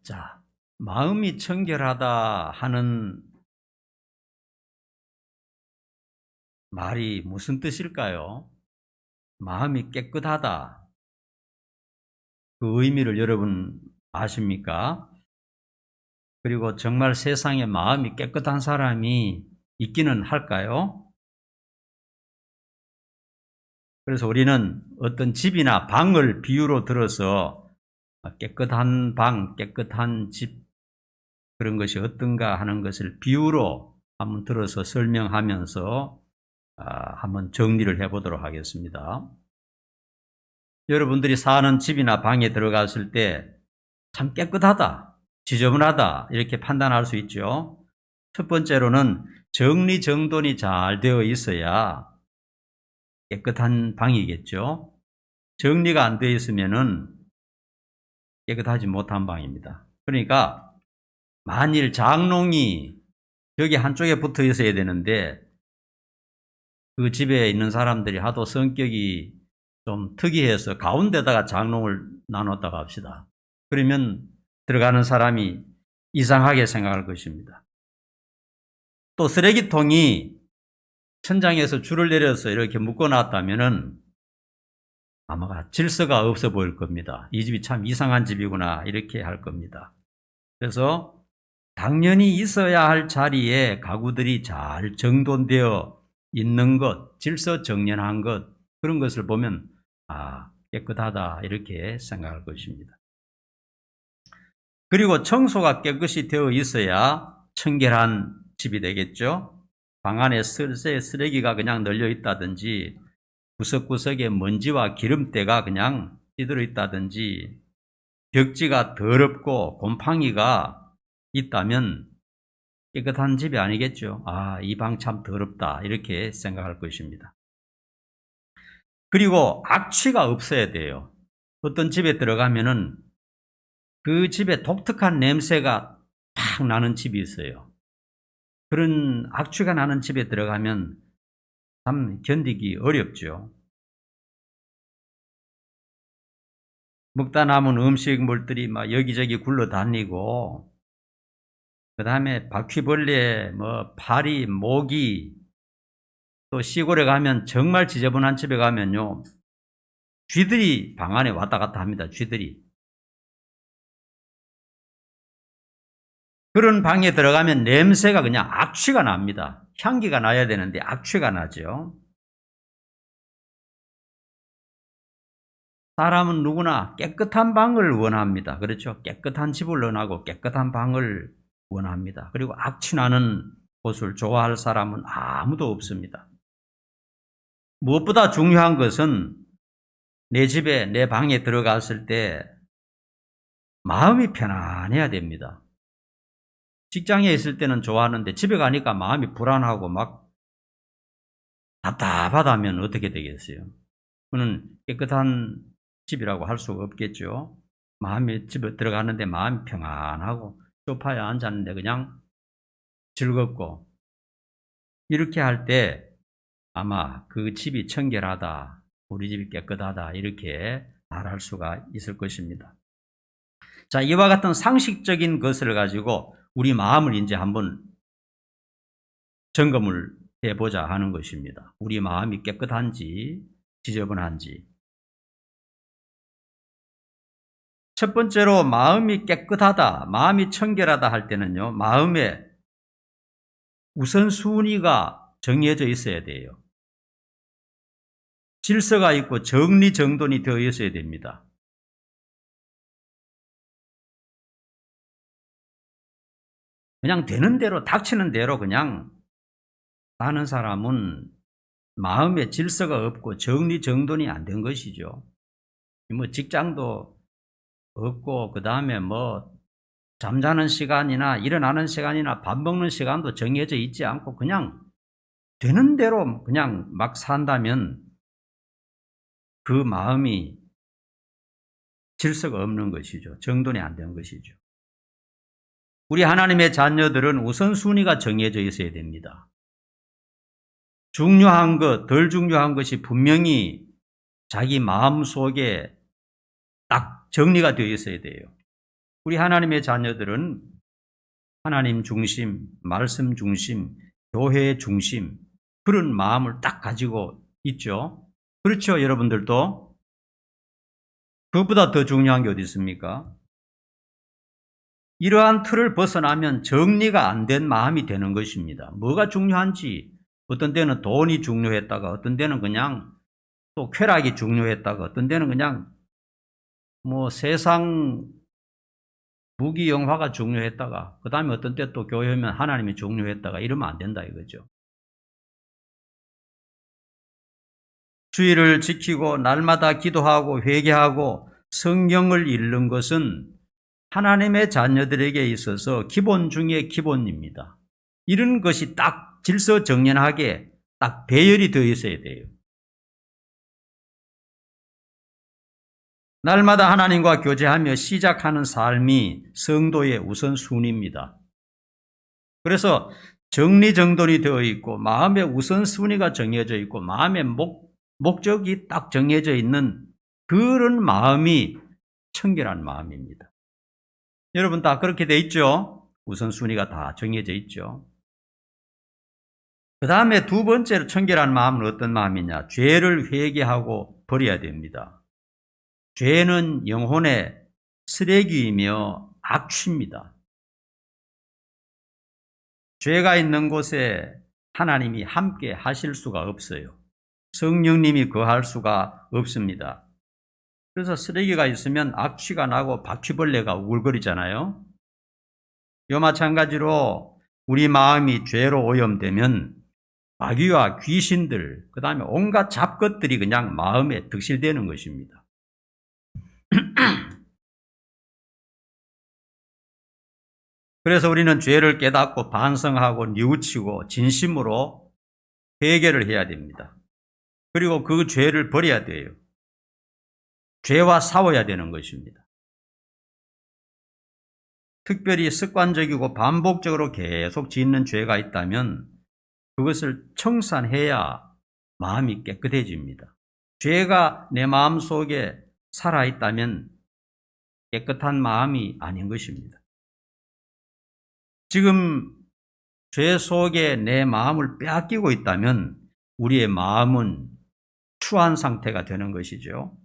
자, 마음이 청결하다 하는 말이 무슨 뜻일까요? 마음이 깨끗하다. 그 의미를 여러분 아십니까? 그리고 정말 세상에 마음이 깨끗한 사람이 있기는 할까요? 그래서 우리는 어떤 집이나 방을 비유로 들어서 깨끗한 방, 깨끗한 집, 그런 것이 어떤가 하는 것을 비유로 한번 들어서 설명하면서 한번 정리를 해보도록 하겠습니다. 여러분들이 사는 집이나 방에 들어갔을 때 참 깨끗하다, 지저분하다 이렇게 판단할 수 있죠. 첫 번째로는 정리정돈이 잘 되어 있어야 깨끗한 방이겠죠. 정리가 안 되어 있으면은 깨끗하지 못한 방입니다. 그러니까 만일 장롱이 여기 한쪽에 붙어 있어야 되는데 그 집에 있는 사람들이 하도 성격이 좀 특이해서 가운데다가 장롱을 나눴다고 합시다. 그러면 들어가는 사람이 이상하게 생각할 것입니다. 또 쓰레기통이 천장에서 줄을 내려서 이렇게 묶어놨다면은 아마 질서가 없어 보일 겁니다. 이 집이 참 이상한 집이구나 이렇게 할 겁니다. 그래서 당연히 있어야 할 자리에 가구들이 잘 정돈되어 있는 것, 질서 정연한 것, 그런 것을 보면 깨끗하다 이렇게 생각할 것입니다. 그리고 청소가 깨끗이 되어 있어야 청결한 집이 되겠죠. 방 안에 쓰레기가 그냥 널려 있다든지 구석구석에 먼지와 기름때가 그냥 찌들어 있다든지 벽지가 더럽고 곰팡이가 있다면 깨끗한 집이 아니겠죠. 이 방 참 더럽다 이렇게 생각할 것입니다. 그리고 악취가 없어야 돼요. 어떤 집에 들어가면은 그 집에 독특한 냄새가 팍 나는 집이 있어요. 그런 악취가 나는 집에 들어가면 참 견디기 어렵죠. 먹다 남은 음식물들이 막 여기저기 굴러다니고, 그 다음에 바퀴벌레, 파리, 모기, 또 시골에 가면 정말 지저분한 집에 가면요, 쥐들이 방 안에 왔다 갔다 합니다. 쥐들이. 그런 방에 들어가면 냄새가 그냥 악취가 납니다. 향기가 나야 되는데 악취가 나죠. 사람은 누구나 깨끗한 방을 원합니다. 그렇죠? 깨끗한 집을 원하고 깨끗한 방을 원합니다. 그리고 악취나는 곳을 좋아할 사람은 아무도 없습니다. 무엇보다 중요한 것은 내 집에, 내 방에 들어갔을 때 마음이 편안해야 됩니다. 직장에 있을 때는 좋아하는데 집에 가니까 마음이 불안하고 막 답답하다면 어떻게 되겠어요? 그는 깨끗한 집이라고 할 수가 없겠죠. 집에 들어가는데 마음이 평안하고 소파에 앉았는데 그냥 즐겁고 이렇게 할 때 아마 그 집이 청결하다, 우리 집이 깨끗하다 이렇게 말할 수가 있을 것입니다. 자, 이와 같은 상식적인 것을 가지고 우리 마음을 이제 한번 점검을 해보자 하는 것입니다. 우리 마음이 깨끗한지 지저분한지. 첫 번째로 마음이 깨끗하다, 마음이 청결하다 할 때는요, 마음에 우선순위가 정해져 있어야 돼요. 질서가 있고 정리정돈이 되어 있어야 됩니다. 그냥 되는 대로, 닥치는 대로 그냥 사는 사람은 마음에 질서가 없고 정리정돈이 안 된 것이죠. 직장도 없고, 그 다음에 잠자는 시간이나 일어나는 시간이나 밥 먹는 시간도 정해져 있지 않고 그냥 되는 대로 그냥 막 산다면 그 마음이 질서가 없는 것이죠. 정돈이 안 된 것이죠. 우리 하나님의 자녀들은 우선순위가 정해져 있어야 됩니다. 중요한 것, 덜 중요한 것이 분명히 자기 마음 속에 딱 정리가 되어 있어야 돼요. 우리 하나님의 자녀들은 하나님 중심, 말씀 중심, 교회 중심, 그런 마음을 딱 가지고 있죠. 그렇죠, 여러분들도? 그것보다 더 중요한 게 어디 있습니까? 이러한 틀을 벗어나면 정리가 안 된 마음이 되는 것입니다. 뭐가 중요한지, 어떤 때는 돈이 중요했다가, 어떤 때는 그냥 또 쾌락이 중요했다가, 어떤 때는 그냥 세상 무기 영화가 중요했다가, 그 다음에 어떤 때 또 교회면 하나님이 중요했다가, 이러면 안 된다 이거죠. 주의를 지키고 날마다 기도하고 회개하고 성경을 읽는 것은 하나님의 자녀들에게 있어서 기본 중에 기본입니다. 이런 것이 딱 질서정연하게 딱 배열이 되어 있어야 돼요. 날마다 하나님과 교제하며 시작하는 삶이 성도의 우선순위입니다. 그래서 정리정돈이 되어 있고 마음의 우선순위가 정해져 있고 마음의 목적이 딱 정해져 있는 그런 마음이 청결한 마음입니다. 여러분 다 그렇게 돼 있죠? 우선순위가 다 정해져 있죠. 그 다음에 두 번째로 청결한 마음은 어떤 마음이냐? 죄를 회개하고 버려야 됩니다. 죄는 영혼의 쓰레기이며 악취입니다. 죄가 있는 곳에 하나님이 함께 하실 수가 없어요. 성령님이 거할 수가 없습니다. 그래서 쓰레기가 있으면 악취가 나고 바퀴벌레가 우글거리잖아요. 요 마찬가지로 우리 마음이 죄로 오염되면 마귀와 귀신들, 그 다음에 온갖 잡것들이 그냥 마음에 득실되는 것입니다. 그래서 우리는 죄를 깨닫고 반성하고 뉘우치고 진심으로 회개를 해야 됩니다. 그리고 그 죄를 버려야 돼요. 죄와 싸워야 되는 것입니다. 특별히 습관적이고 반복적으로 계속 짓는 죄가 있다면 그것을 청산해야 마음이 깨끗해집니다. 죄가 내 마음 속에 살아있다면 깨끗한 마음이 아닌 것입니다. 지금 죄 속에 내 마음을 빼앗기고 있다면 우리의 마음은 추한 상태가 되는 것이죠.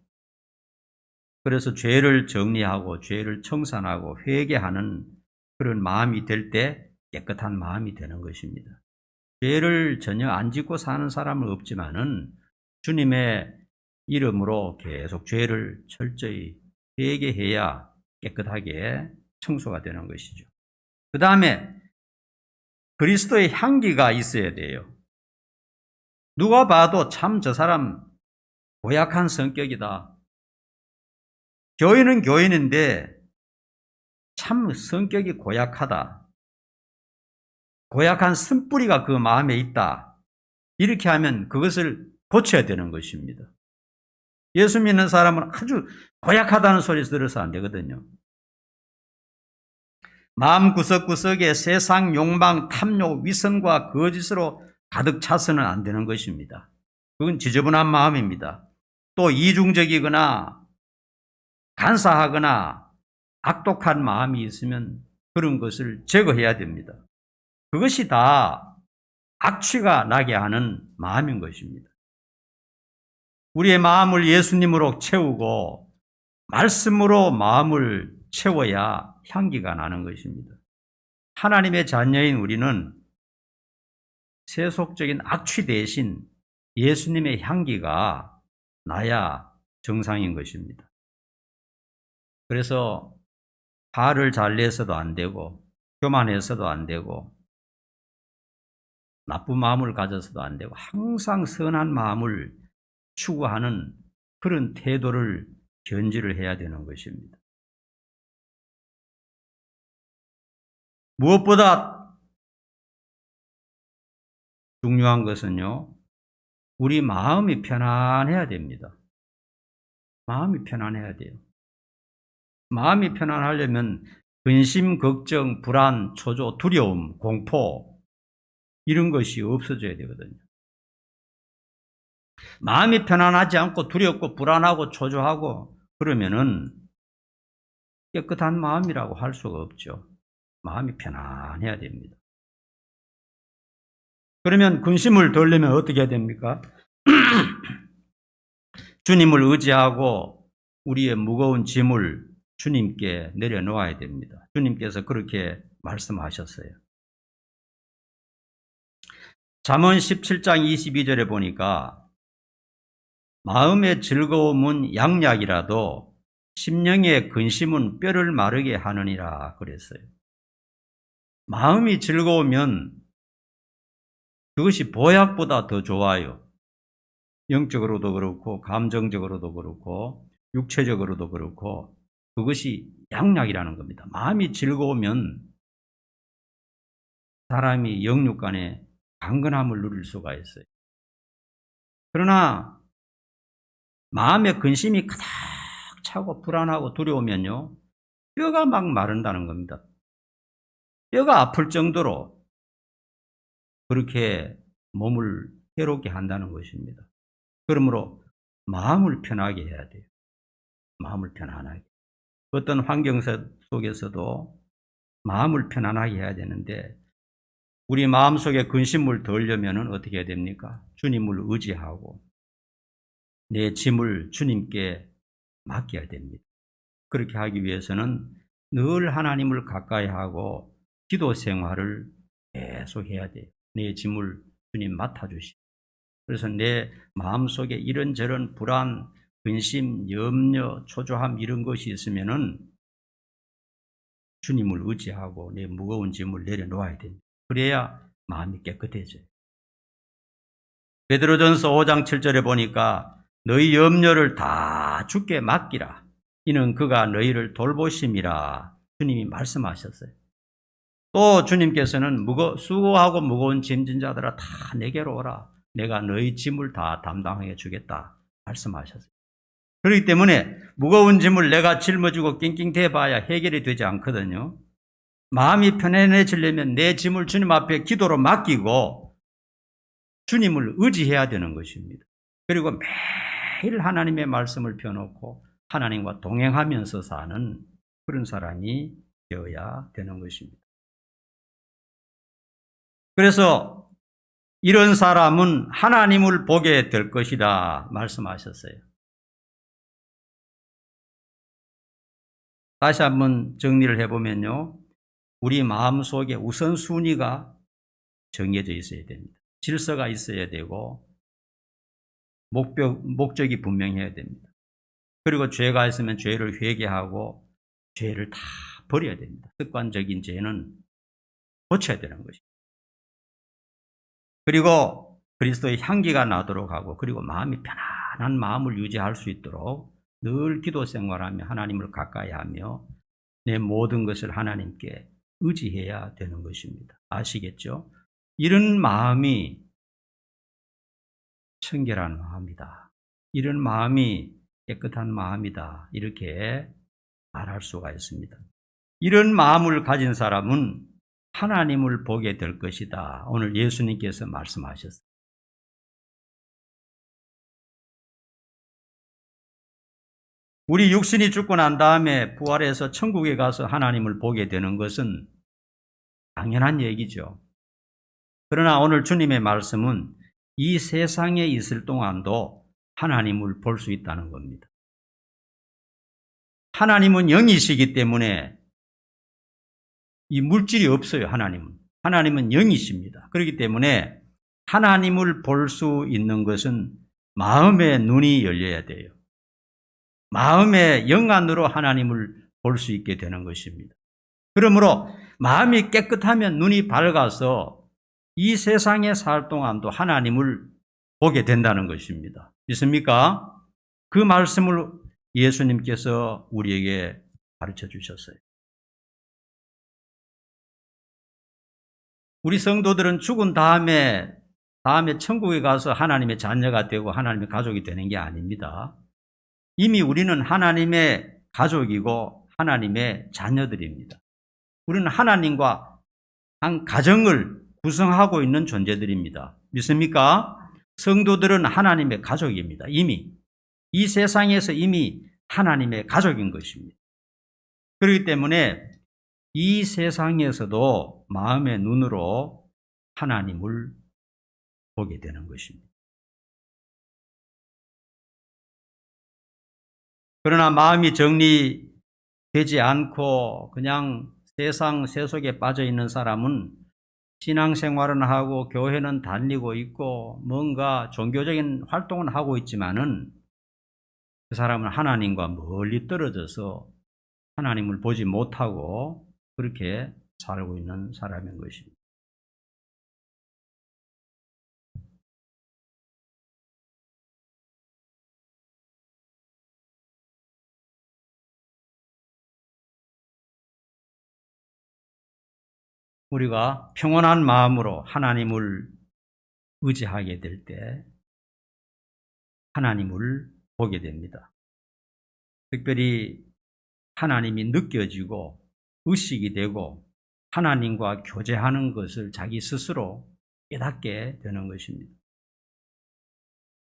그래서 죄를 정리하고 죄를 청산하고 회개하는 그런 마음이 될 때 깨끗한 마음이 되는 것입니다. 죄를 전혀 안 짓고 사는 사람은 없지만은 주님의 이름으로 계속 죄를 철저히 회개해야 깨끗하게 청소가 되는 것이죠. 그 다음에 그리스도의 향기가 있어야 돼요. 누가 봐도 참 저 사람 고약한 성격이다. 교인은 교인인데 참 성격이 고약하다. 고약한 쓴뿌리가 그 마음에 있다. 이렇게 하면 그것을 고쳐야 되는 것입니다. 예수 믿는 사람은 아주 고약하다는 소리 들어서 안 되거든요. 마음 구석구석에 세상 욕망, 탐욕, 위선과 거짓으로 가득 차서는 안 되는 것입니다. 그건 지저분한 마음입니다. 또 이중적이거나 간사하거나 악독한 마음이 있으면 그런 것을 제거해야 됩니다. 그것이 다 악취가 나게 하는 마음인 것입니다. 우리의 마음을 예수님으로 채우고 말씀으로 마음을 채워야 향기가 나는 것입니다. 하나님의 자녀인 우리는 세속적인 악취 대신 예수님의 향기가 나야 정상인 것입니다. 그래서 화를 잘 내서도 안 되고 교만해서도 안 되고 나쁜 마음을 가져서도 안 되고 항상 선한 마음을 추구하는 그런 태도를 견지를 해야 되는 것입니다. 무엇보다 중요한 것은요, 우리 마음이 편안해야 됩니다. 마음이 편안해야 돼요. 마음이 편안하려면 근심, 걱정, 불안, 초조, 두려움, 공포 이런 것이 없어져야 되거든요. 마음이 편안하지 않고 두렵고 불안하고 초조하고 그러면은 깨끗한 마음이라고 할 수가 없죠. 마음이 편안해야 됩니다. 그러면 근심을 덜려면 어떻게 해야 됩니까? 주님을 의지하고 우리의 무거운 짐을 주님께 내려놓아야 됩니다. 주님께서 그렇게 말씀하셨어요. 잠언 17장 22절에 보니까 마음의 즐거움은 양약이라도 심령의 근심은 뼈를 마르게 하느니라 그랬어요. 마음이 즐거우면 그것이 보약보다 더 좋아요. 영적으로도 그렇고 감정적으로도 그렇고 육체적으로도 그렇고 그것이 양약이라는 겁니다. 마음이 즐거우면 사람이 영육 간에 강건함을 누릴 수가 있어요. 그러나 마음의 근심이 가득 차고 불안하고 두려우면요, 뼈가 막 마른다는 겁니다. 뼈가 아플 정도로 그렇게 몸을 해롭게 한다는 것입니다. 그러므로 마음을 편하게 해야 돼요. 마음을 편안하게. 어떤 환경 속에서도 마음을 편안하게 해야 되는데 우리 마음속에 근심을 덜려면 어떻게 해야 됩니까? 주님을 의지하고 내 짐을 주님께 맡겨야 됩니다. 그렇게 하기 위해서는 늘 하나님을 가까이 하고 기도 생활을 계속 해야 돼요. 내 짐을 주님 맡아주시고. 그래서 내 마음속에 이런저런 불안, 근심, 염려, 초조함 이런 것이 있으면은 주님을 의지하고 내 무거운 짐을 내려놓아야 됩니다. 그래야 마음이 깨끗해져요. 베드로전서 5장 7절에 보니까 너희 염려를 다 주께 맡기라. 이는 그가 너희를 돌보심이라. 주님이 말씀하셨어요. 또 주님께서는 수고하고 무거운 짐진 자들아 다 내게로 오라. 내가 너희 짐을 다 담당해 주겠다. 말씀하셨어요. 그렇기 때문에 무거운 짐을 내가 짊어지고 낑낑 대봐야 해결이 되지 않거든요. 마음이 편안해지려면 내 짐을 주님 앞에 기도로 맡기고 주님을 의지해야 되는 것입니다. 그리고 매일 하나님의 말씀을 펴놓고 하나님과 동행하면서 사는 그런 사람이 되어야 되는 것입니다. 그래서 이런 사람은 하나님을 보게 될 것이다 말씀하셨어요. 다시 한번 정리를 해보면요. 우리 마음속에 우선순위가 정해져 있어야 됩니다. 질서가 있어야 되고 목적이 분명해야 됩니다. 그리고 죄가 있으면 죄를 회개하고 죄를 다 버려야 됩니다. 습관적인 죄는 고쳐야 되는 것입니다. 그리고 그리스도의 향기가 나도록 하고 그리고 마음이 편안한 마음을 유지할 수 있도록 늘 기도 생활하며 하나님을 가까이 하며 내 모든 것을 하나님께 의지해야 되는 것입니다. 아시겠죠? 이런 마음이 청결한 마음이다. 이런 마음이 깨끗한 마음이다. 이렇게 말할 수가 있습니다. 이런 마음을 가진 사람은 하나님을 보게 될 것이다. 오늘 예수님께서 말씀하셨어요. 우리 육신이 죽고 난 다음에 부활해서 천국에 가서 하나님을 보게 되는 것은 당연한 얘기죠. 그러나 오늘 주님의 말씀은 이 세상에 있을 동안도 하나님을 볼 수 있다는 겁니다. 하나님은 영이시기 때문에 이 물질이 없어요. 하나님은 영이십니다. 그렇기 때문에 하나님을 볼 수 있는 것은 마음의 눈이 열려야 돼요. 마음의 영안으로 하나님을 볼 수 있게 되는 것입니다. 그러므로 마음이 깨끗하면 눈이 밝아서 이 세상에 살 동안도 하나님을 보게 된다는 것입니다. 믿습니까? 그 말씀을 예수님께서 우리에게 가르쳐 주셨어요. 우리 성도들은 죽은 다음에 천국에 가서 하나님의 자녀가 되고 하나님의 가족이 되는 게 아닙니다. 이미 우리는 하나님의 가족이고 하나님의 자녀들입니다. 우리는 하나님과 한 가정을 구성하고 있는 존재들입니다. 믿습니까? 성도들은 하나님의 가족입니다. 이미 이 세상에서 이미 하나님의 가족인 것입니다. 그렇기 때문에 이 세상에서도 마음의 눈으로 하나님을 보게 되는 것입니다. 그러나 마음이 정리되지 않고 그냥 세상 세속에 빠져 있는 사람은 신앙생활은 하고 교회는 다니고 있고 뭔가 종교적인 활동은 하고 있지만은 그 사람은 하나님과 멀리 떨어져서 하나님을 보지 못하고 그렇게 살고 있는 사람인 것입니다. 우리가 평온한 마음으로 하나님을 의지하게 될 때 하나님을 보게 됩니다. 특별히 하나님이 느껴지고 의식이 되고 하나님과 교제하는 것을 자기 스스로 깨닫게 되는 것입니다.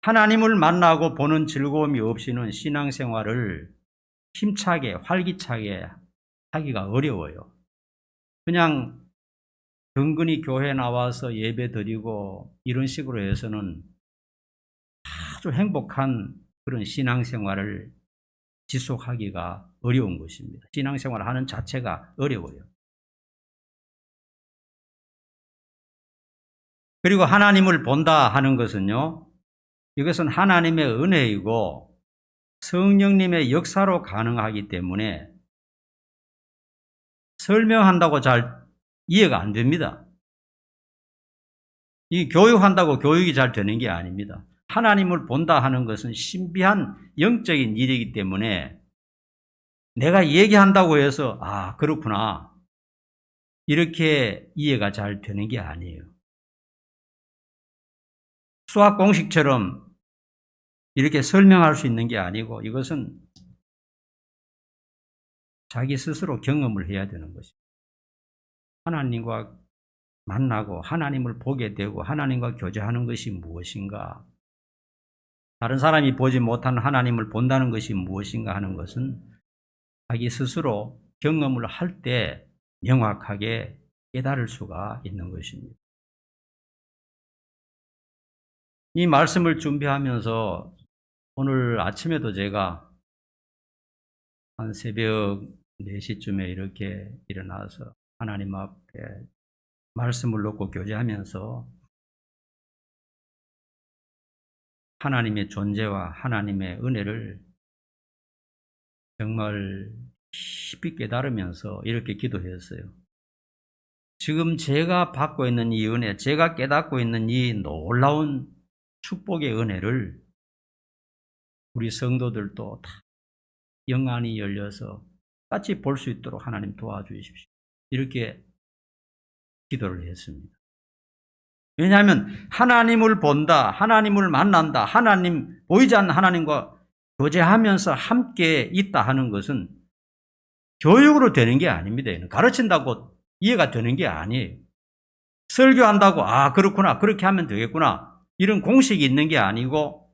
하나님을 만나고 보는 즐거움이 없이는 신앙생활을 힘차게 활기차게 하기가 어려워요. 그냥 근근히 교회 나와서 예배 드리고 이런 식으로 해서는 아주 행복한 그런 신앙생활을 지속하기가 어려운 것입니다. 신앙생활을 하는 자체가 어려워요. 그리고 하나님을 본다 하는 것은요, 이것은 하나님의 은혜이고 성령님의 역사로 가능하기 때문에 설명한다고 잘 이해가 안 됩니다. 이 교육한다고 교육이 잘 되는 게 아닙니다. 하나님을 본다 하는 것은 신비한 영적인 일이기 때문에 내가 얘기한다고 해서 아 그렇구나 이렇게 이해가 잘 되는 게 아니에요. 수학 공식처럼 이렇게 설명할 수 있는 게 아니고 이것은 자기 스스로 경험을 해야 되는 것입니다. 하나님과 만나고 하나님을 보게 되고 하나님과 교제하는 것이 무엇인가, 다른 사람이 보지 못한 하나님을 본다는 것이 무엇인가 하는 것은 자기 스스로 경험을 할 때 명확하게 깨달을 수가 있는 것입니다. 이 말씀을 준비하면서 오늘 아침에도 제가 한 새벽 4시쯤에 이렇게 일어나서 하나님 앞에 말씀을 놓고 교제하면서 하나님의 존재와 하나님의 은혜를 정말 깊이 깨달으면서 이렇게 기도했어요. 지금 제가 받고 있는 이 은혜, 제가 깨닫고 있는 이 놀라운 축복의 은혜를 우리 성도들도 다 영안이 열려서 같이 볼 수 있도록 하나님 도와주십시오. 이렇게 기도를 했습니다. 왜냐하면 하나님을 본다, 하나님을 만난다, 하나님, 보이지 않는 하나님과 교제하면서 함께 있다 하는 것은 교육으로 되는 게 아닙니다. 가르친다고 이해가 되는 게 아니에요. 설교한다고 아 그렇구나 그렇게 하면 되겠구나 이런 공식이 있는 게 아니고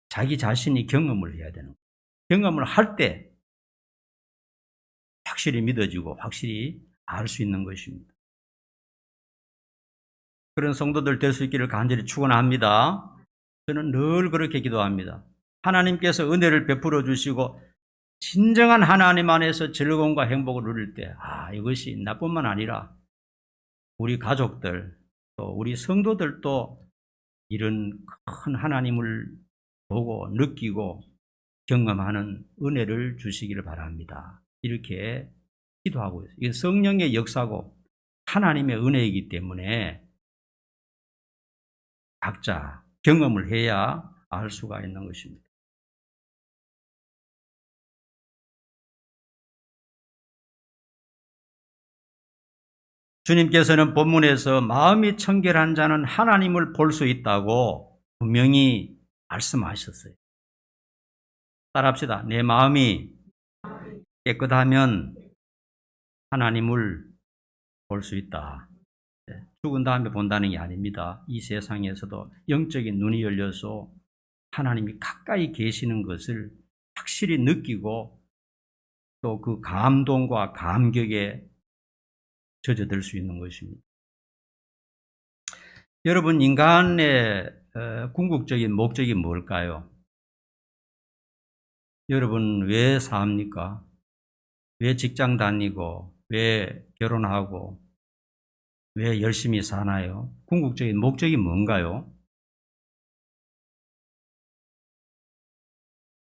자기 자신이 경험을 해야 되는 거예요. 경험을 할 때 확실히 믿어지고 확실히 알 수 있는 것입니다. 그런 성도들 될 수 있기를 간절히 축원합니다. 저는 늘 그렇게 기도합니다. 하나님께서 은혜를 베풀어 주시고 진정한 하나님 안에서 즐거움과 행복을 누릴 때 이것이 나뿐만 아니라 우리 가족들 또 우리 성도들도 이런 큰 하나님을 보고 느끼고 경험하는 은혜를 주시기를 바랍니다. 이렇게 기도하고 있어요. 이게 성령의 역사고 하나님의 은혜이기 때문에 각자 경험을 해야 알 수가 있는 것입니다. 주님께서는 본문에서 마음이 청결한 자는 하나님을 볼 수 있다고 분명히 말씀하셨어요. 따라합시다. 내 마음이 깨끗하면 하나님을 볼 수 있다. 죽은 다음에 본다는 게 아닙니다. 이 세상에서도 영적인 눈이 열려서 하나님이 가까이 계시는 것을 확실히 느끼고 또 그 감동과 감격에 젖어들 수 있는 것입니다. 여러분, 인간의 궁극적인 목적이 뭘까요? 여러분, 왜 삽니까? 왜 직장 다니고, 왜 결혼하고, 왜 열심히 사나요? 궁극적인 목적이 뭔가요?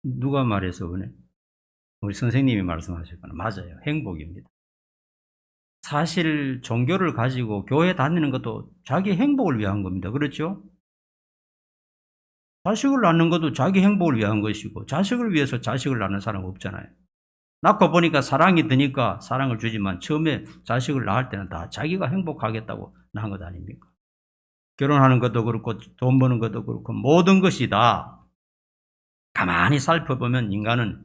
누가 말해서 그래? 우리 선생님이 말씀하셨거나 맞아요. 행복입니다. 사실 종교를 가지고 교회 다니는 것도 자기 행복을 위한 겁니다. 그렇죠? 자식을 낳는 것도 자기 행복을 위한 것이고 자식을 위해서 자식을 낳는 사람은 없잖아요. 낳고 보니까 사랑이 드니까 사랑을 주지만 처음에 자식을 낳을 때는 다 자기가 행복하겠다고 낳은 것 아닙니까? 결혼하는 것도 그렇고 돈 버는 것도 그렇고 모든 것이 다 가만히 살펴보면 인간은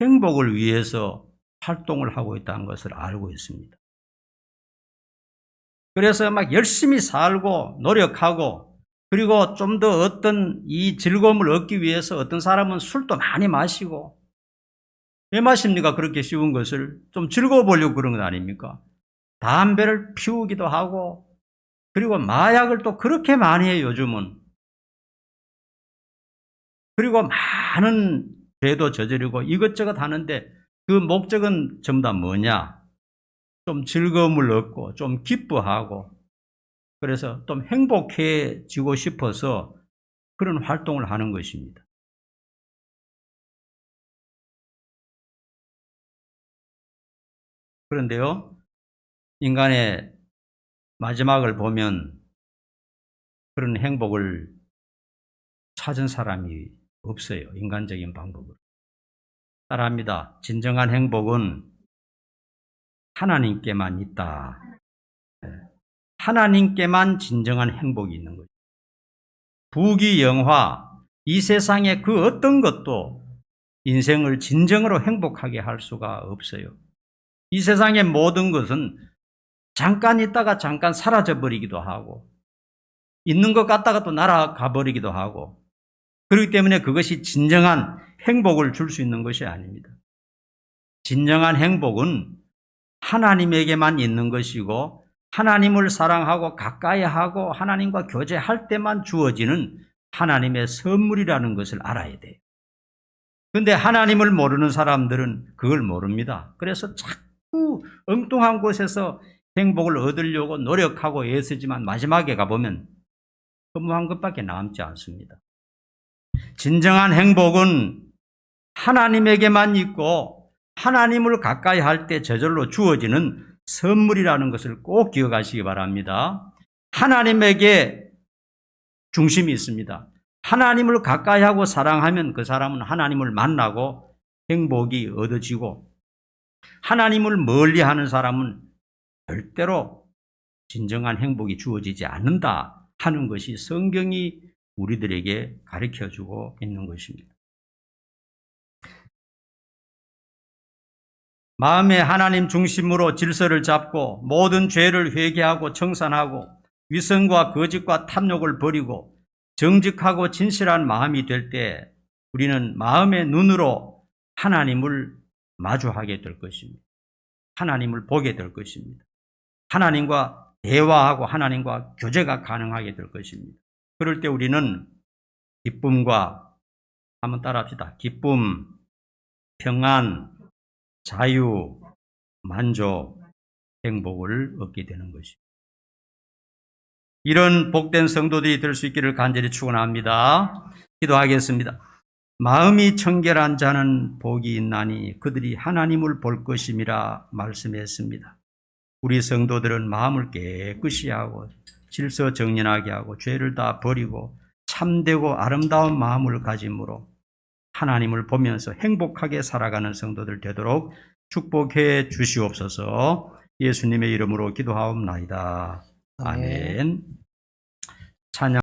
행복을 위해서 활동을 하고 있다는 것을 알고 있습니다. 그래서 막 열심히 살고 노력하고 그리고 좀 더 어떤 이 즐거움을 얻기 위해서 어떤 사람은 술도 많이 마시고 왜 마십니까? 그렇게 쉬운 것을 좀 즐거워 보려고 그런 것 아닙니까? 담배를 피우기도 하고 그리고 마약을 또 그렇게 많이 해요, 요즘은. 그리고 많은 죄도 저지르고 이것저것 하는데 그 목적은 전부 다 뭐냐? 좀 즐거움을 얻고 좀 기뻐하고 그래서 좀 행복해지고 싶어서 그런 활동을 하는 것입니다. 그런데요, 인간의 마지막을 보면 그런 행복을 찾은 사람이 없어요. 인간적인 방법으로. 따라합니다. 진정한 행복은 하나님께만 있다. 하나님께만 진정한 행복이 있는 거죠. 부귀, 영화, 이 세상의 그 어떤 것도 인생을 진정으로 행복하게 할 수가 없어요. 이 세상의 모든 것은 잠깐 있다가 잠깐 사라져 버리기도 하고 있는 것 같다가 또 날아가 버리기도 하고 그렇기 때문에 그것이 진정한 행복을 줄 수 있는 것이 아닙니다. 진정한 행복은 하나님에게만 있는 것이고 하나님을 사랑하고 가까이 하고 하나님과 교제할 때만 주어지는 하나님의 선물이라는 것을 알아야 돼요. 그런데 하나님을 모르는 사람들은 그걸 모릅니다. 그래서 자꾸 엉뚱한 곳에서 행복을 얻으려고 노력하고 애쓰지만 마지막에 가보면 허무한 것밖에 남지 않습니다. 진정한 행복은 하나님에게만 있고 하나님을 가까이 할 때 저절로 주어지는 선물이라는 것을 꼭 기억하시기 바랍니다. 하나님에게 중심이 있습니다. 하나님을 가까이 하고 사랑하면 그 사람은 하나님을 만나고 행복이 얻어지고 하나님을 멀리하는 사람은 절대로 진정한 행복이 주어지지 않는다 하는 것이 성경이 우리들에게 가르쳐주고 있는 것입니다. 마음에 하나님 중심으로 질서를 잡고 모든 죄를 회개하고 청산하고 위선과 거짓과 탐욕을 버리고 정직하고 진실한 마음이 될 때 우리는 마음의 눈으로 하나님을 마주하게 될 것입니다. 하나님을 보게 될 것입니다. 하나님과 대화하고 하나님과 교제가 가능하게 될 것입니다. 그럴 때 우리는 기쁨과 한번 따라합시다. 기쁨, 평안, 자유, 만족, 행복을 얻게 되는 것입니다. 이런 복된 성도들이 될 수 있기를 간절히 축원합니다. 기도하겠습니다. 마음이 청결한 자는 복이 있나니 그들이 하나님을 볼 것임이라 말씀했습니다. 우리 성도들은 마음을 깨끗이 하고 질서 정연하게 하고 죄를 다 버리고 참되고 아름다운 마음을 가짐으로 하나님을 보면서 행복하게 살아가는 성도들 되도록 축복해 주시옵소서. 예수님의 이름으로 기도하옵나이다. 아멘. 찬양.